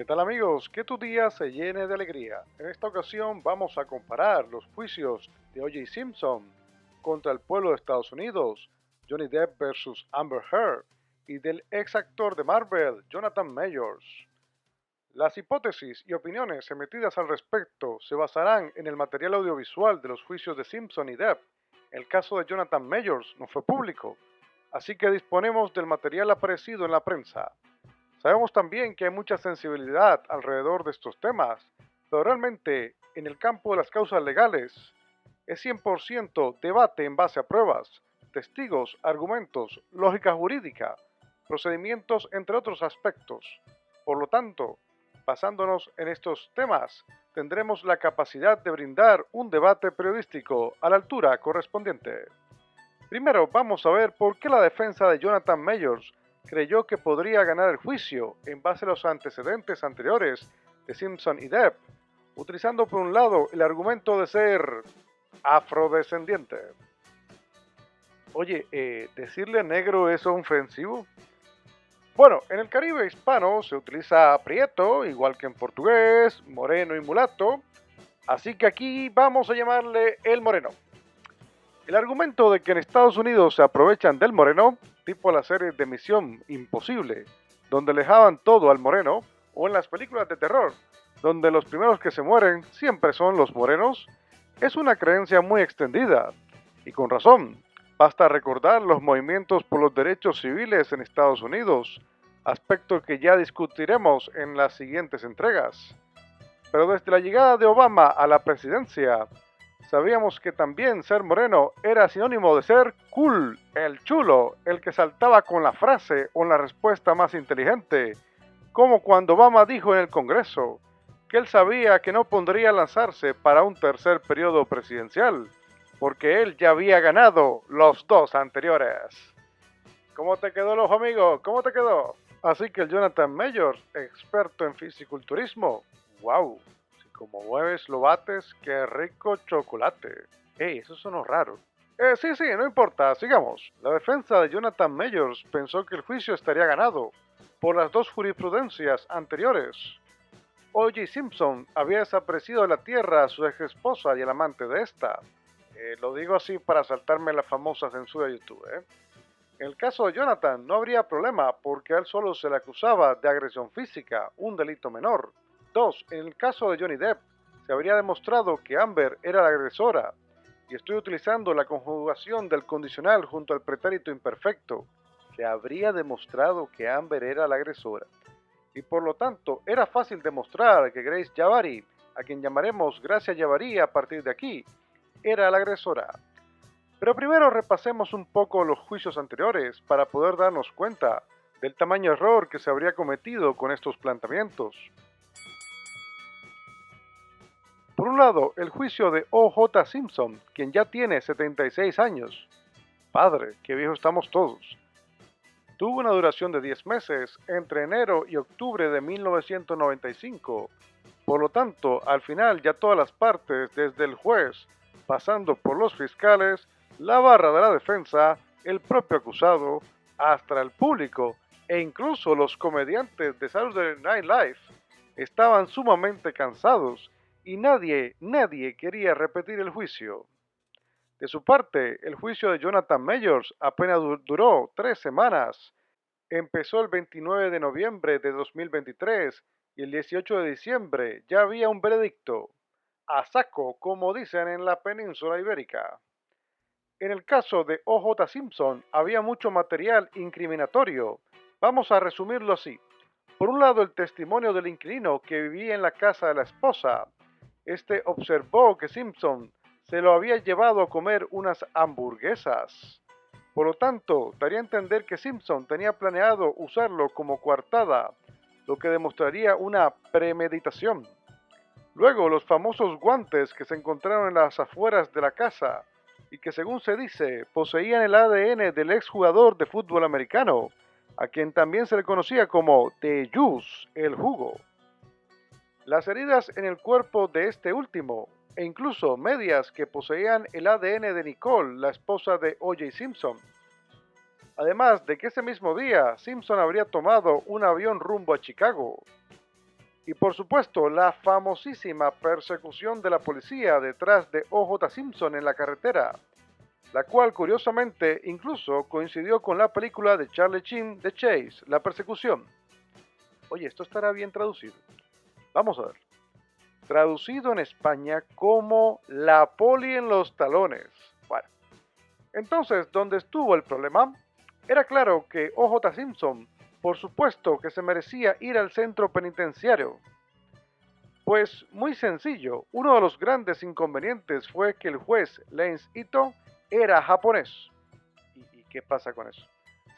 ¿Qué tal amigos? Que tu día se llene de alegría. En esta ocasión vamos a comparar los juicios de O.J. Simpson contra el pueblo de Estados Unidos, Johnny Depp versus Amber Heard, y del ex actor de Marvel, Jonathan Majors. Las hipótesis y opiniones emitidas al respecto se basarán en el material audiovisual de los juicios de Simpson y Depp. El caso de Jonathan Majors no fue público, así que disponemos del material aparecido en la prensa. Sabemos también que hay mucha sensibilidad alrededor de estos temas, pero realmente en el campo de las causas legales es 100% debate en base a pruebas, testigos, argumentos, lógica jurídica, procedimientos, entre otros aspectos. Por lo tanto, basándonos en estos temas, tendremos la capacidad de brindar un debate periodístico a la altura correspondiente. Primero, vamos a ver por qué la defensa de Jonathan Majors creyó que podría ganar el juicio en base a los antecedentes anteriores de Simpson y Depp, utilizando por un lado el argumento de ser afrodescendiente. Oye, ¿decirle negro es ofensivo? Bueno, en el Caribe hispano se utiliza prieto, igual que en portugués, moreno y mulato, así que aquí vamos a llamarle el moreno. El argumento de que en Estados Unidos se aprovechan del moreno, tipo la serie de Misión Imposible, donde le dejaban todo al moreno, o en las películas de terror, donde los primeros que se mueren siempre son los morenos, es una creencia muy extendida, y con razón. Basta recordar los movimientos por los derechos civiles en Estados Unidos, aspecto que ya discutiremos en las siguientes entregas. Pero desde la llegada de Obama a la presidencia, sabíamos que también ser moreno era sinónimo de ser cool, el chulo, el que saltaba con la frase o la respuesta más inteligente, como cuando Obama dijo en el Congreso que él sabía que no podría lanzarse para un tercer periodo presidencial, porque él ya había ganado los dos anteriores. ¿Cómo te quedó el ojo, amigo? ¿Cómo te quedó? Así que el Jonathan Majors, experto en fisiculturismo, wow, si como mueves lo bates, qué rico chocolate. Ey, eso sonó raro. Sí, no importa, sigamos. La defensa de Jonathan Majors pensó que el juicio estaría ganado por las dos jurisprudencias anteriores. O.J. Simpson había desaparecido de la tierra a su ex esposa y el amante de esta. Lo digo así para saltarme la famosa censura de YouTube, En el caso de Jonathan no habría problema porque a él solo se le acusaba de agresión física, un delito menor. 2. En el caso de Johnny Depp, se habría demostrado que Amber era la agresora, y estoy utilizando la conjugación del condicional junto al pretérito imperfecto, se habría demostrado que Amber era la agresora. Y por lo tanto, era fácil demostrar que Grace Javari, a quien llamaremos Gracia Javari a partir de aquí, era la agresora. Pero primero repasemos un poco los juicios anteriores para poder darnos cuenta del tamaño error que se habría cometido con estos planteamientos. Por un lado, el juicio de O.J. Simpson, quien ya tiene 76 años. Padre, qué viejo estamos todos. Tuvo una duración de 10 meses entre enero y octubre de 1995. Por lo tanto, al final ya todas las partes, desde el juez, pasando por los fiscales, la barra de la defensa, el propio acusado, hasta el público e incluso los comediantes de Saturday Night Live, estaban sumamente cansados y nadie quería repetir el juicio. De su parte, el juicio de Jonathan Majors apenas duró 3 semanas. Empezó el 29 de noviembre de 2023 y el 18 de diciembre ya había un veredicto. A saco, como dicen en la península ibérica. En el caso de O.J. Simpson había mucho material incriminatorio. Vamos a resumirlo así. Por un lado, el testimonio del inquilino que vivía en la casa de la esposa. Este observó que Simpson se lo había llevado a comer unas hamburguesas. Por lo tanto, daría a entender que Simpson tenía planeado usarlo como coartada, lo que demostraría una premeditación. Luego, los famosos guantes que se encontraron en las afueras de la casa y que según se dice poseían el ADN del exjugador de fútbol americano, a quien también se le conocía como The Juice, el jugo. Las heridas en el cuerpo de este último, e incluso medias que poseían el ADN de Nicole, la esposa de O.J. Simpson. Además de que ese mismo día Simpson habría tomado un avión rumbo a Chicago. Y por supuesto, la famosísima persecución de la policía detrás de O.J. Simpson en la carretera, la cual curiosamente incluso coincidió con la película de Charlie Sheen de Chase, La Persecución. Oye, esto estará bien traducido. Vamos a ver. Traducido en España como La poli en los talones. Bueno, entonces, ¿dónde estuvo el problema? Era claro que O.J. Simpson, por supuesto que se merecía ir al centro penitenciario. Pues muy sencillo, uno de los grandes inconvenientes fue que el juez Lance Ito era japonés. ¿Y qué pasa con eso?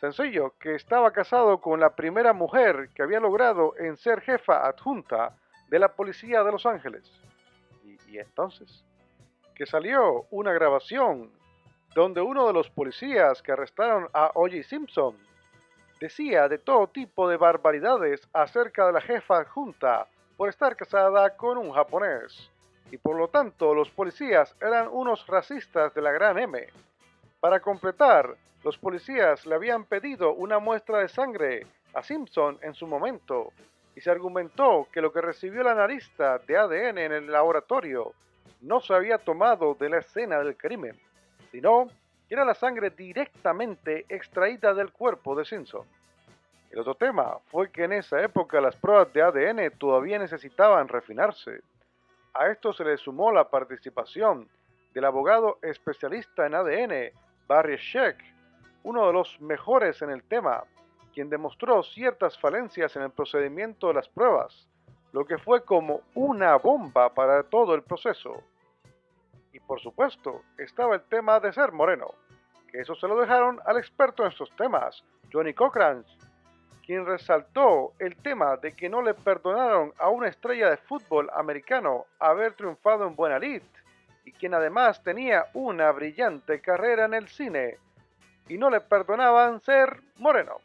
Sencillo, que estaba casado con la primera mujer que había logrado en ser jefa adjunta de la policía de Los Ángeles. Y entonces, que salió una grabación donde uno de los policías que arrestaron a O.J. Simpson decía de todo tipo de barbaridades acerca de la jefa adjunta por estar casada con un japonés. Y por lo tanto, los policías eran unos racistas de la gran M. Para completar, los policías le habían pedido una muestra de sangre a Simpson en su momento, y se argumentó que lo que recibió el analista de ADN en el laboratorio no se había tomado de la escena del crimen, sino que era la sangre directamente extraída del cuerpo de Simpson. El otro tema fue que en esa época las pruebas de ADN todavía necesitaban refinarse. A esto se le sumó la participación del abogado especialista en ADN, Barry Scheck, uno de los mejores en el tema, quien demostró ciertas falencias en el procedimiento de las pruebas, lo que fue como una bomba para todo el proceso. Y por supuesto, estaba el tema de ser moreno, que eso se lo dejaron al experto en estos temas, Johnny Cochran, quien resaltó el tema de que no le perdonaron a una estrella de fútbol americano haber triunfado en buena lid, y quien además tenía una brillante carrera en el cine, y no le perdonaban ser moreno.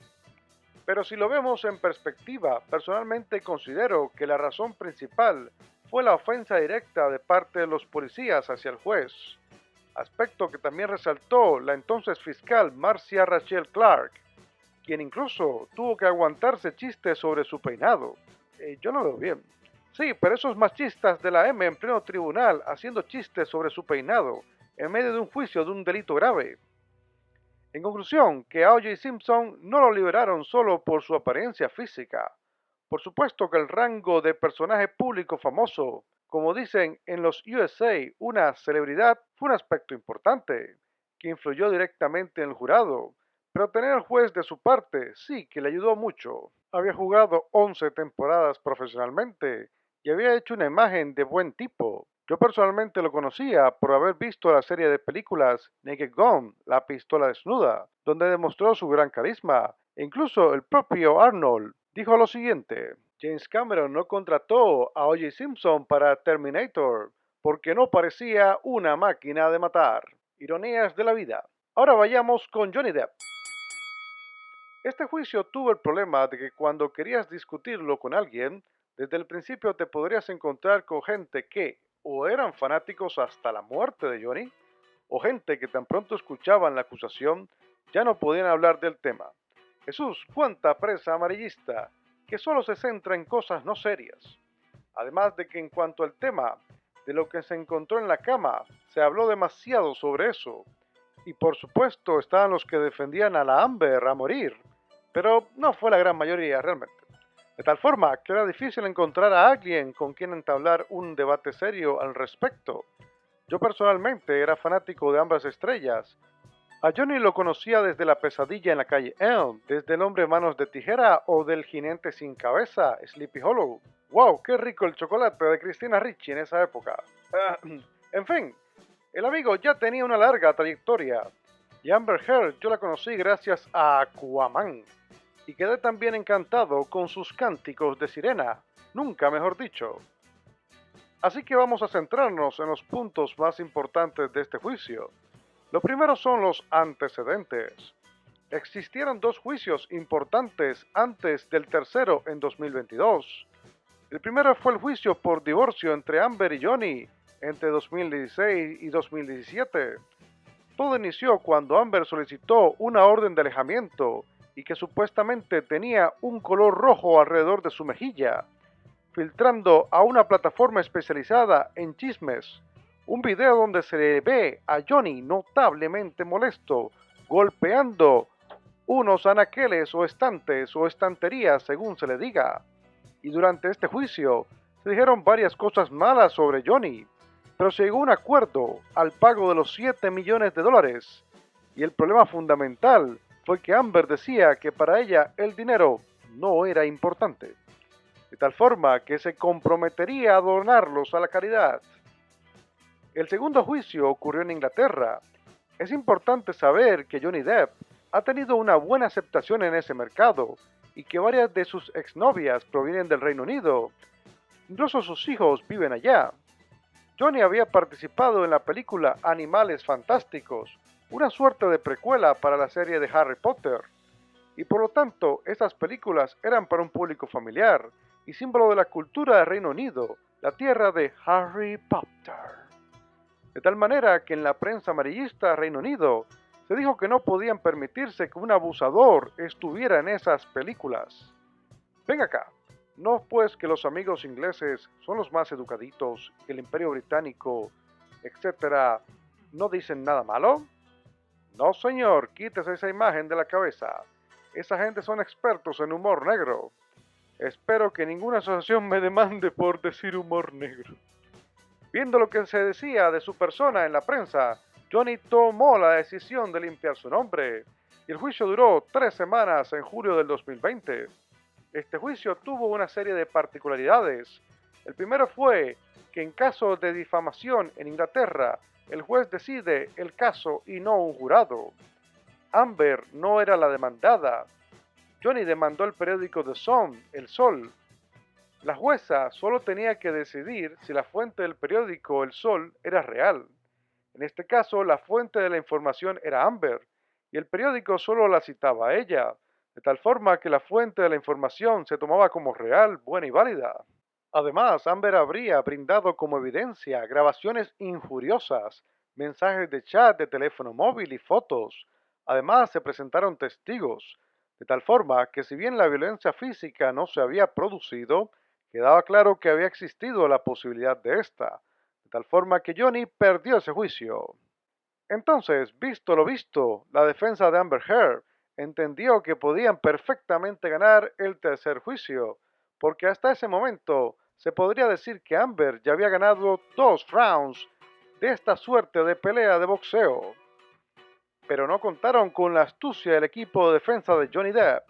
Pero si lo vemos en perspectiva, personalmente considero que la razón principal fue la ofensa directa de parte de los policías hacia el juez, aspecto que también resaltó la entonces fiscal Marcia Rachel Clark, quien incluso tuvo que aguantarse chistes sobre su peinado. Yo no lo veo bien. Sí, pero esos machistas de la M en pleno tribunal haciendo chistes sobre su peinado en medio de un juicio de un delito grave. En conclusión, que a O.J. Simpson no lo liberaron solo por su apariencia física. Por supuesto que el rango de personaje público famoso, como dicen en los USA, una celebridad, fue un aspecto importante, que influyó directamente en el jurado, pero tener al juez de su parte sí que le ayudó mucho. Había jugado 11 temporadas profesionalmente y había hecho una imagen de buen tipo. Yo personalmente lo conocía por haber visto la serie de películas Naked Gun, La pistola desnuda, donde demostró su gran carisma. E incluso el propio Arnold dijo lo siguiente: James Cameron no contrató a O.J. Simpson para Terminator porque no parecía una máquina de matar. Ironías de la vida. Ahora vayamos con Johnny Depp. Este juicio tuvo el problema de que cuando querías discutirlo con alguien, desde el principio te podrías encontrar con gente que o eran fanáticos hasta la muerte de Johnny, o gente que tan pronto escuchaban la acusación ya no podían hablar del tema. Jesús, cuánta presa amarillista, que solo se centra en cosas no serias. Además de que en cuanto al tema de lo que se encontró en la cama, se habló demasiado sobre eso. Y por supuesto estaban los que defendían a la Amber a morir, pero no fue la gran mayoría realmente. De tal forma que era difícil encontrar a alguien con quien entablar un debate serio al respecto. Yo personalmente era fanático de ambas estrellas. A Johnny lo conocía desde La pesadilla en la calle Elm, desde El hombre manos de tijera o del jinete sin cabeza, Sleepy Hollow. ¡Wow! ¡Qué rico el chocolate de Christina Ricci en esa época! En fin, el amigo ya tenía una larga trayectoria. Y Amber Heard yo la conocí gracias a Aquaman. Y quedé también encantado con sus cánticos de sirena, nunca mejor dicho. Así que vamos a centrarnos en los puntos más importantes de este juicio. Lo primero son los antecedentes. Existieron dos juicios importantes antes del tercero en 2022. El primero fue el juicio por divorcio entre Amber y Johnny entre 2016 y 2017. Todo inició cuando Amber solicitó una orden de alejamiento y que supuestamente tenía un color rojo alrededor de su mejilla. filtrando a una plataforma especializada en chismes un video donde se le ve a Johnny notablemente molesto, golpeando unos anaqueles o estantes o estanterías según se le diga. Y durante este juicio se dijeron varias cosas malas sobre Johnny, pero se llegó a un acuerdo al pago de los 7 millones de dólares. Y el problema fundamental fue que Amber decía que para ella el dinero no era importante, de tal forma que se comprometería a donarlos a la caridad. El segundo juicio ocurrió en Inglaterra. Es importante saber que Johnny Depp ha tenido una buena aceptación en ese mercado y que varias de sus exnovias provienen del Reino Unido. Incluso sus hijos viven allá. Johnny había participado en la película Animales Fantásticos, una suerte de precuela para la serie de Harry Potter, y por lo tanto estas películas eran para un público familiar y símbolo de la cultura del Reino Unido, la tierra de Harry Potter. De tal manera que en la prensa amarillista Reino Unido se dijo que no podían permitirse que un abusador estuviera en esas películas. Ven acá, ¿no pues que los amigos ingleses son los más educaditos y el Imperio Británico, etcétera, no dicen nada malo? No señor, quítese esa imagen de la cabeza. Esa gente son expertos en humor negro. Espero que ninguna asociación me demande por decir humor negro. Viendo lo que se decía de su persona en la prensa, Johnny tomó la decisión de limpiar su nombre, y el juicio duró 3 semanas en julio del 2020. Este juicio tuvo una serie de particularidades. El primero fue que en caso de difamación en Inglaterra, el juez decide el caso y no un jurado. Amber no era la demandada. Johnny demandó el periódico The Sun, El Sol. La jueza solo tenía que decidir si la fuente del periódico El Sol era real. En este caso, la fuente de la información era Amber, y el periódico solo la citaba a ella, de tal forma que la fuente de la información se tomaba como real, buena y válida. Además, Amber habría brindado como evidencia grabaciones injuriosas, mensajes de chat de teléfono móvil y fotos. Además, se presentaron testigos, de tal forma que si bien la violencia física no se había producido, quedaba claro que había existido la posibilidad de esta, de tal forma que Johnny perdió ese juicio. Entonces, visto lo visto, la defensa de Amber Heard entendió que podían perfectamente ganar el tercer juicio, porque hasta ese momento se podría decir que Amber ya había ganado 2 rounds de esta suerte de pelea de boxeo. Pero no contaron con la astucia del equipo de defensa de Johnny Depp.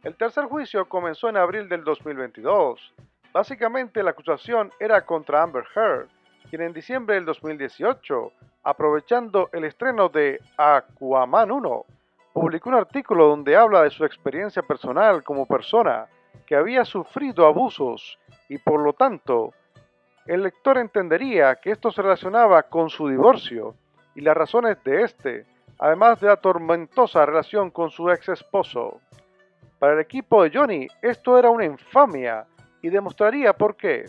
El tercer juicio comenzó en abril del 2022. Básicamente la acusación era contra Amber Heard, quien en diciembre del 2018, aprovechando el estreno de Aquaman 1, publicó un artículo donde habla de su experiencia personal como persona que había sufrido abusos y por lo tanto el lector entendería que esto se relacionaba con su divorcio y las razones de este, además de la tormentosa relación con su ex esposo. Para el equipo de Johnny esto era una infamia y demostraría por qué.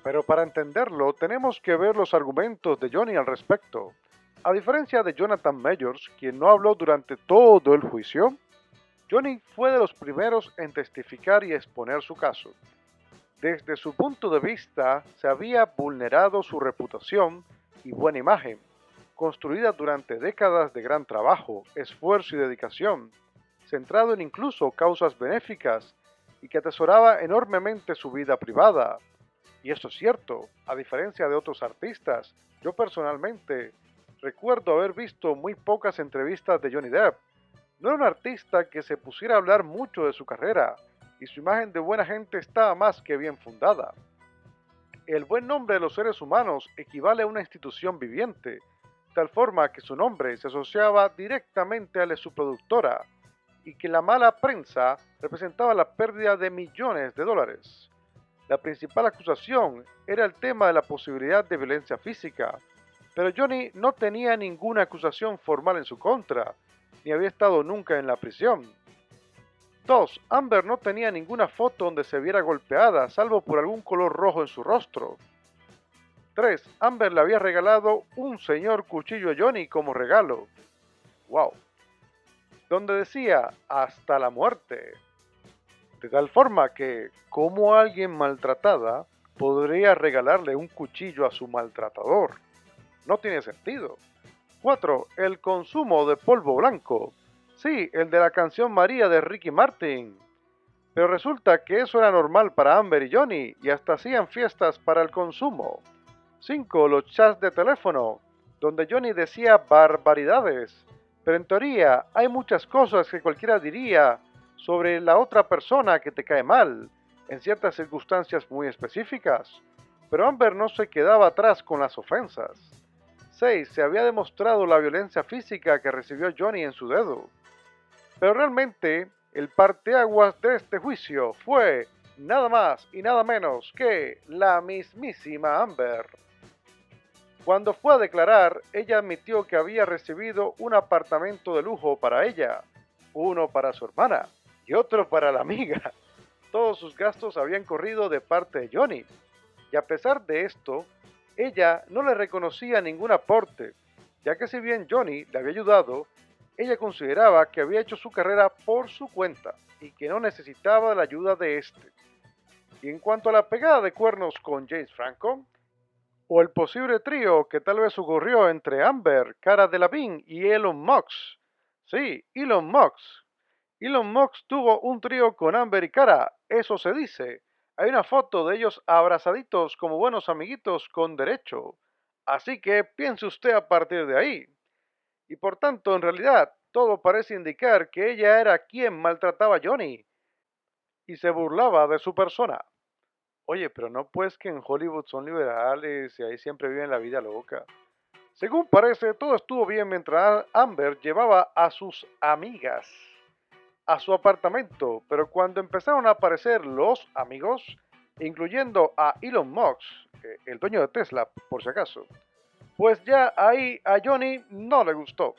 Pero para entenderlo tenemos que ver los argumentos de Johnny al respecto. A diferencia de Jonathan Majors, quien no habló durante todo el juicio, Johnny fue de los primeros en testificar y exponer su caso. Desde su punto de vista, se había vulnerado su reputación y buena imagen, construida durante décadas de gran trabajo, esfuerzo y dedicación, centrado en incluso causas benéficas y que atesoraba enormemente su vida privada. Y eso es cierto, a diferencia de otros artistas, yo personalmente recuerdo haber visto muy pocas entrevistas de Johnny Depp. No era un artista que se pusiera a hablar mucho de su carrera, y su imagen de buena gente estaba más que bien fundada. El buen nombre de los seres humanos equivale a una institución viviente, de tal forma que su nombre se asociaba directamente al de su productora, y que la mala prensa representaba la pérdida de millones de dólares. La principal acusación era el tema de la posibilidad de violencia física, pero Johnny no tenía ninguna acusación formal en su contra, ni había estado nunca en la prisión. 2. Amber no tenía ninguna foto donde se viera golpeada, salvo por algún color rojo en su rostro. 3. Amber le había regalado un señor cuchillo a Johnny como regalo. ¡Wow! Donde decía, hasta la muerte. de tal forma que, ¿cómo alguien maltratada podría regalarle un cuchillo a su maltratador? No tiene sentido. 4. El consumo de polvo blanco. Sí, el de la canción María de Ricky Martin. Pero resulta que eso era normal para Amber y Johnny y hasta hacían fiestas para el consumo. 5. Los chats de teléfono, donde Johnny decía barbaridades. Pero en teoría hay muchas cosas que cualquiera diría sobre la otra persona que te cae mal, en ciertas circunstancias muy específicas. Pero Amber no se quedaba atrás con las ofensas. 6. Se había demostrado la violencia física que recibió Johnny en su dedo. Pero realmente, el parteaguas de este juicio fue nada más y nada menos que la mismísima Amber. Cuando fue a declarar, ella admitió que había recibido un apartamento de lujo para ella, uno para su hermana y otro para la amiga. Todos sus gastos habían corrido de parte de Johnny, y a pesar de esto, ella no le reconocía ningún aporte, ya que si bien Johnny le había ayudado, ella consideraba que había hecho su carrera por su cuenta y que no necesitaba la ayuda de este. Y en cuanto a la pegada de cuernos con James Franco, o el posible trío que tal vez ocurrió entre Amber, Cara Delevingne y Elon Musk. Sí, Elon Musk. Elon Musk tuvo un trío con Amber y Cara, eso se dice. Hay una foto de ellos abrazaditos como buenos amiguitos con derecho. Así que piense usted a partir de ahí. Y por tanto, en realidad, todo parece indicar que ella era quien maltrataba a Johnny y se burlaba de su persona. Oye, pero no pues que en Hollywood son liberales y ahí siempre viven la vida loca. Según parece, todo estuvo bien mientras Amber llevaba a sus amigas a su apartamento, pero cuando empezaron a aparecer los amigos, incluyendo a Elon Musk, el dueño de Tesla, por si acaso, pues ya ahí a Johnny no le gustó.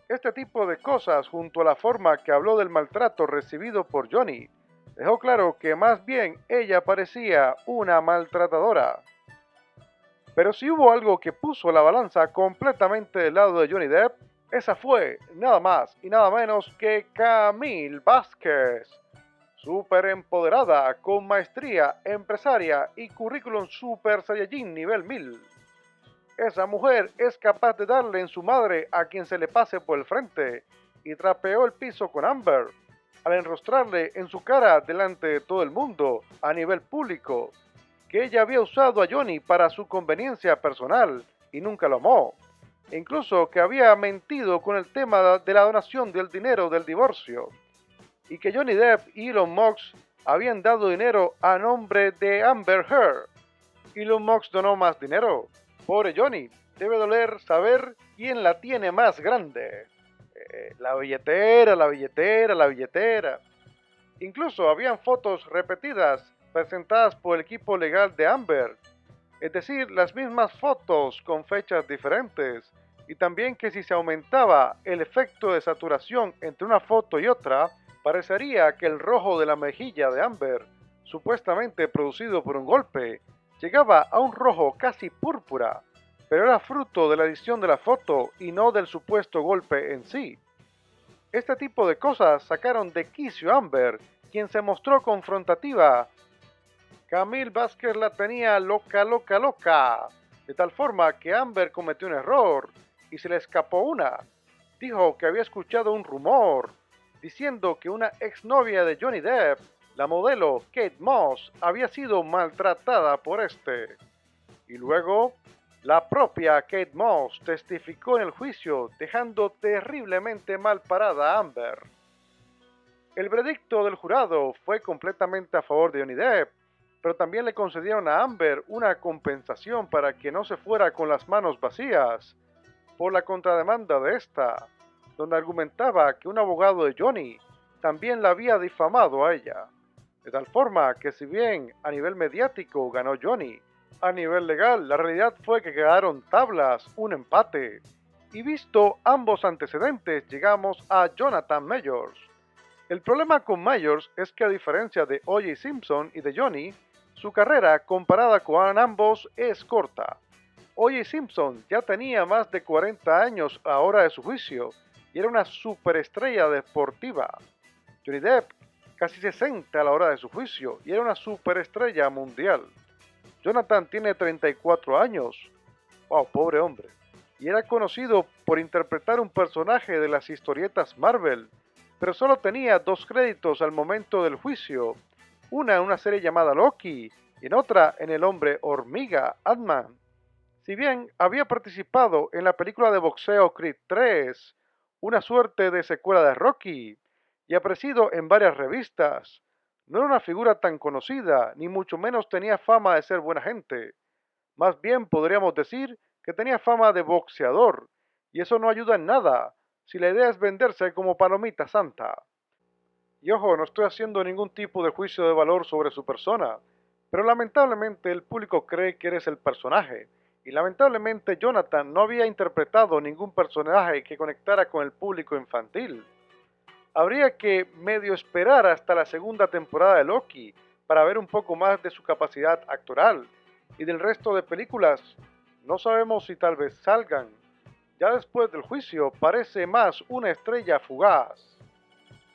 Este tipo de cosas, junto a la forma que habló del maltrato recibido por Johnny, dejó claro que más bien ella parecía una maltratadora. Pero si hubo algo que puso la balanza completamente del lado de Johnny Depp, esa fue nada más y nada menos que Camille Vázquez. Súper empoderada, con maestría, empresaria y currículum Super Saiyajin nivel 1000. Esa mujer es capaz de darle en su madre a quien se le pase por el frente y trapeó el piso con Amber al enrostrarle en su cara delante de todo el mundo a nivel público que ella había usado a Johnny para su conveniencia personal y nunca lo amó. E incluso que había mentido con el tema de la donación del dinero del divorcio y que Johnny Depp y Elon Musk habían dado dinero a nombre de Amber Heard. Elon Musk donó más dinero. Pobre Johnny, debe doler saber quién la tiene más grande. La billetera, la billetera, la billetera. Incluso habían fotos repetidas presentadas por el equipo legal de Amber, es decir, las mismas fotos con fechas diferentes, y también que si se aumentaba el efecto de saturación entre una foto y otra, parecería que el rojo de la mejilla de Amber, supuestamente producido por un golpe, llegaba a un rojo casi púrpura, pero era fruto de la edición de la foto y no del supuesto golpe en sí. Este tipo de cosas sacaron de quicio a Amber, quien se mostró confrontativa. Camille Vázquez la tenía loca, loca, loca, de tal forma que Amber cometió un error y se le escapó una. Dijo que había escuchado un rumor, diciendo que una exnovia de Johnny Depp, la modelo Kate Moss, había sido maltratada por este. Y luego, la propia Kate Moss testificó en el juicio, dejando terriblemente mal parada a Amber. El veredicto del jurado fue completamente a favor de Johnny Depp, pero también le concedieron a Amber una compensación para que no se fuera con las manos vacías por la contrademanda de esta, donde argumentaba que un abogado de Johnny también la había difamado a ella. De tal forma que si bien a nivel mediático ganó Johnny, a nivel legal la realidad fue que quedaron tablas, un empate. Y visto ambos antecedentes llegamos a Jonathan Majors. El problema con Majors es que a diferencia de O.J. Simpson y de Johnny, su carrera comparada con ambos es corta. O.J. Simpson ya tenía más de 40 años a hora de su juicio y era una superestrella deportiva. Johnny Depp casi 60 a la hora de su juicio y era una superestrella mundial. Jonathan tiene 34 años. Wow, pobre hombre. Y era conocido por interpretar un personaje de las historietas Marvel, pero solo tenía 2 créditos al momento del juicio, una en una serie llamada Loki y en otra en El Hombre Hormiga, Ant-Man. Si bien había participado en la película de boxeo Creed 3, una suerte de secuela de Rocky, y aparecido en varias revistas, no era una figura tan conocida, ni mucho menos tenía fama de ser buena gente. Más bien podríamos decir que tenía fama de boxeador, y eso no ayuda en nada, si la idea es venderse como palomita santa. Y ojo, no estoy haciendo ningún tipo de juicio de valor sobre su persona, pero lamentablemente el público cree que eres el personaje, y lamentablemente Jonathan no había interpretado ningún personaje que conectara con el público infantil. Habría que medio esperar hasta la segunda temporada de Loki para ver un poco más de su capacidad actoral, y del resto de películas no sabemos si tal vez salgan. Ya después del juicio parece más una estrella fugaz.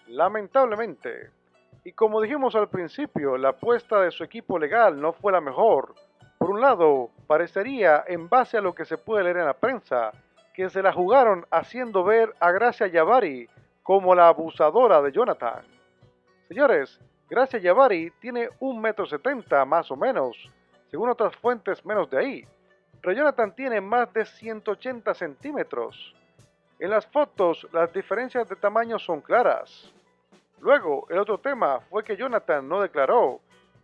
Lamentablemente. Y como dijimos al principio, la apuesta de su equipo legal no fue la mejor. Por un lado, parecería, en base a lo que se puede leer en la prensa, que se la jugaron haciendo ver a Gracia Javari como la abusadora de Jonathan. Señores, Gracia Javari tiene 1,70 m más o menos, según otras fuentes menos de ahí. Pero Jonathan tiene más de 180 centímetros. En las fotos las diferencias de tamaño son claras. Luego, el otro tema fue que Jonathan no declaró,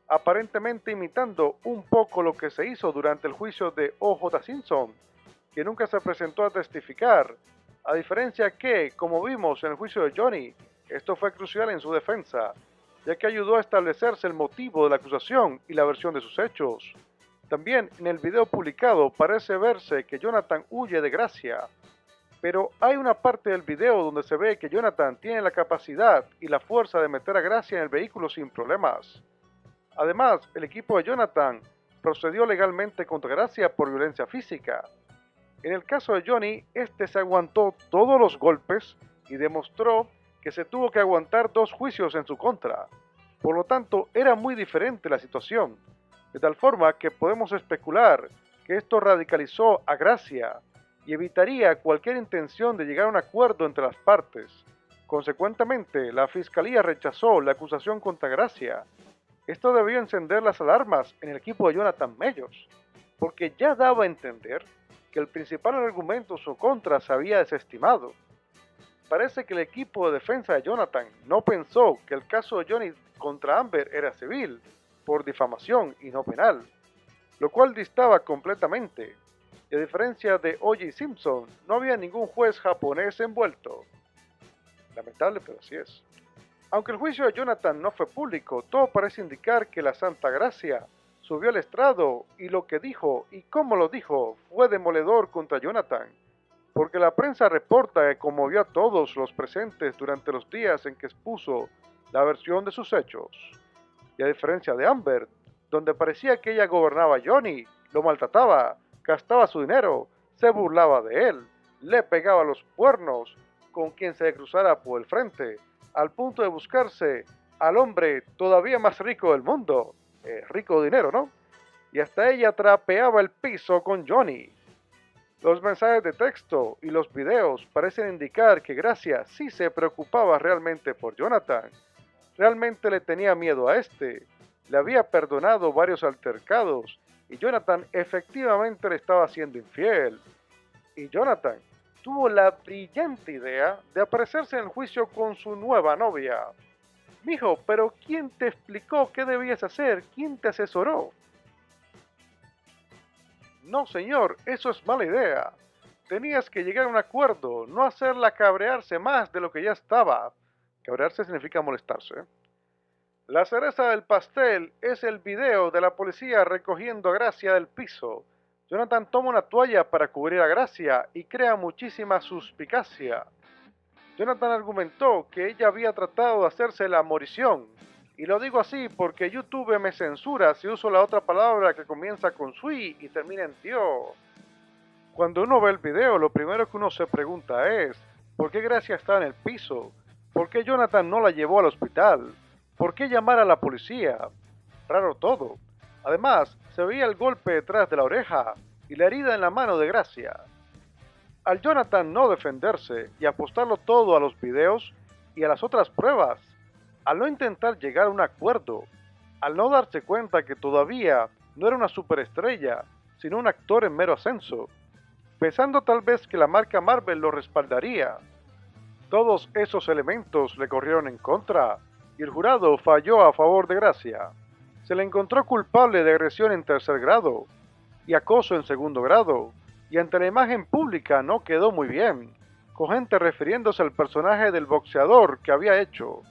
aparentemente imitando un poco lo que se hizo durante el juicio de O.J. Simpson, que nunca se presentó a testificar, a diferencia que, como vimos en el juicio de Johnny, esto fue crucial en su defensa, ya que ayudó a establecerse el motivo de la acusación y la versión de sus hechos. También en el video publicado parece verse que Jonathan huye de Gracia, pero hay una parte del video donde se ve que Jonathan tiene la capacidad y la fuerza de meter a Gracia en el vehículo sin problemas. Además, el equipo de Jonathan procedió legalmente contra Gracia por violencia física. En el caso de Johnny, este se aguantó todos los golpes y demostró que se tuvo que aguantar 2 juicios en su contra. Por lo tanto, era muy diferente la situación, de tal forma que podemos especular que esto radicalizó a Gracia y evitaría cualquier intención de llegar a un acuerdo entre las partes. Consecuentemente, la fiscalía rechazó la acusación contra Gracia. Esto debió encender las alarmas en el equipo de Jonathan Majors, porque ya daba a entender que el principal argumento en su contra se había desestimado. Parece que el equipo de defensa de Jonathan no pensó que el caso de Johnny contra Amber era civil, por difamación y no penal, lo cual distaba completamente. Y a diferencia de O.J. Simpson, no había ningún juez japonés envuelto. Lamentable, pero así es. Aunque el juicio de Jonathan no fue público, todo parece indicar que la Santa Gracia subió al estrado y lo que dijo y cómo lo dijo fue demoledor contra Jonathan, porque la prensa reporta que conmovió a todos los presentes durante los días en que expuso la versión de sus hechos. Y a diferencia de Amber, donde parecía que ella gobernaba a Johnny, lo maltrataba, gastaba su dinero, se burlaba de él, le pegaba los cuernos con quien se le cruzara por el frente, al punto de buscarse al hombre todavía más rico del mundo, rico de dinero, ¿no? Y hasta ella trapeaba el piso con Johnny. Los mensajes de texto y los videos parecen indicar que Gracia sí se preocupaba realmente por Jonathan. Realmente le tenía miedo a este, le había perdonado varios altercados y Jonathan efectivamente le estaba siendo infiel. Y Jonathan tuvo la brillante idea de aparecerse en el juicio con su nueva novia. Mijo, pero ¿quién te explicó qué debías hacer? ¿Quién te asesoró? No, señor, eso es mala idea. Tenías que llegar a un acuerdo, no hacerla cabrearse más de lo que ya estaba. Cabrearse significa molestarse. La cereza del pastel es el video de la policía recogiendo a Gracia del piso. Jonathan toma una toalla para cubrir a Gracia y crea muchísima suspicacia. Jonathan argumentó que ella había tratado de hacerse la morición. Y lo digo así porque YouTube me censura si uso la otra palabra que comienza con sui y termina en tío. Cuando uno ve el video, lo primero que uno se pregunta es, ¿por qué Gracia está en el piso? ¿Por qué Jonathan no la llevó al hospital? ¿Por qué llamar a la policía? Raro todo. Además, se veía el golpe detrás de la oreja y la herida en la mano de Gracia. Al Jonathan no defenderse y apostarlo todo a los videos y a las otras pruebas, al no intentar llegar a un acuerdo, al no darse cuenta que todavía no era una superestrella, sino un actor en mero ascenso, pensando tal vez que la marca Marvel lo respaldaría. Todos esos elementos le corrieron en contra y el jurado falló a favor de Gracia. Se le encontró culpable de agresión en tercer grado y acoso en segundo grado, y ante la imagen pública no quedó muy bien, con gente refiriéndose al personaje del boxeador que había hecho.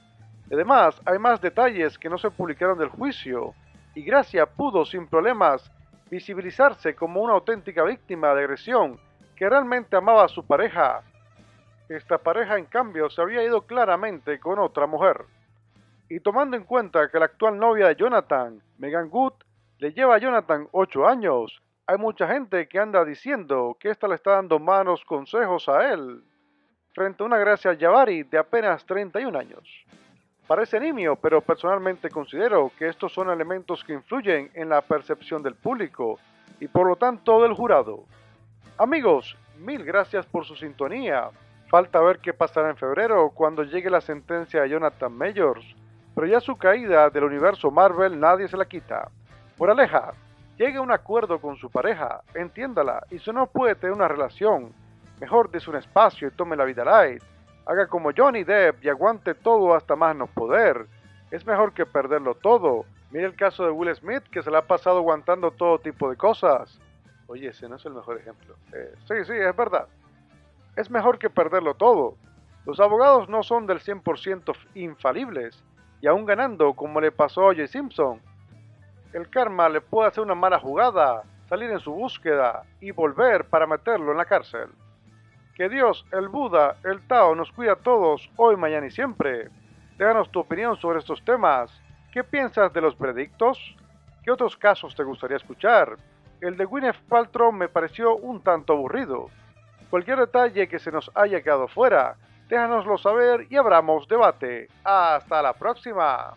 Además, hay más detalles que no se publicaron del juicio, y Gracia pudo sin problemas visibilizarse como una auténtica víctima de agresión que realmente amaba a su pareja. Esta pareja, en cambio, se había ido claramente con otra mujer. Y tomando en cuenta que la actual novia de Jonathan, Megan Good, le lleva a Jonathan 8 años, hay mucha gente que anda diciendo que esta le está dando malos consejos a él, frente a una Gracia Javari de apenas 31 años. Parece nimio, pero personalmente considero que estos son elementos que influyen en la percepción del público y por lo tanto del jurado. Amigos, mil gracias por su sintonía. Falta ver qué pasará en febrero cuando llegue la sentencia de Jonathan Majors, pero ya su caída del universo Marvel nadie se la quita. Moraleja, llegue a un acuerdo con su pareja, entiéndala, y si no puede tener una relación, mejor dése un espacio y tome la vida light. Haga como Johnny Depp y aguante todo hasta más no poder. Es mejor que perderlo todo. Mire el caso de Will Smith, que se le ha pasado aguantando todo tipo de cosas. Oye, ese no es el mejor ejemplo. Sí, es verdad. Es mejor que perderlo todo. Los abogados no son del 100% infalibles, y aún ganando como le pasó a O.J. Simpson, el karma le puede hacer una mala jugada, salir en su búsqueda y volver para meterlo en la cárcel. Que Dios, el Buda, el Tao nos cuida a todos, hoy, mañana y siempre. Déjanos tu opinión sobre estos temas. ¿Qué piensas de los veredictos? ¿Qué otros casos te gustaría escuchar? El de Gwyneth Paltrow me pareció un tanto aburrido. Cualquier detalle que se nos haya quedado fuera, déjanoslo saber y abramos debate. ¡Hasta la próxima!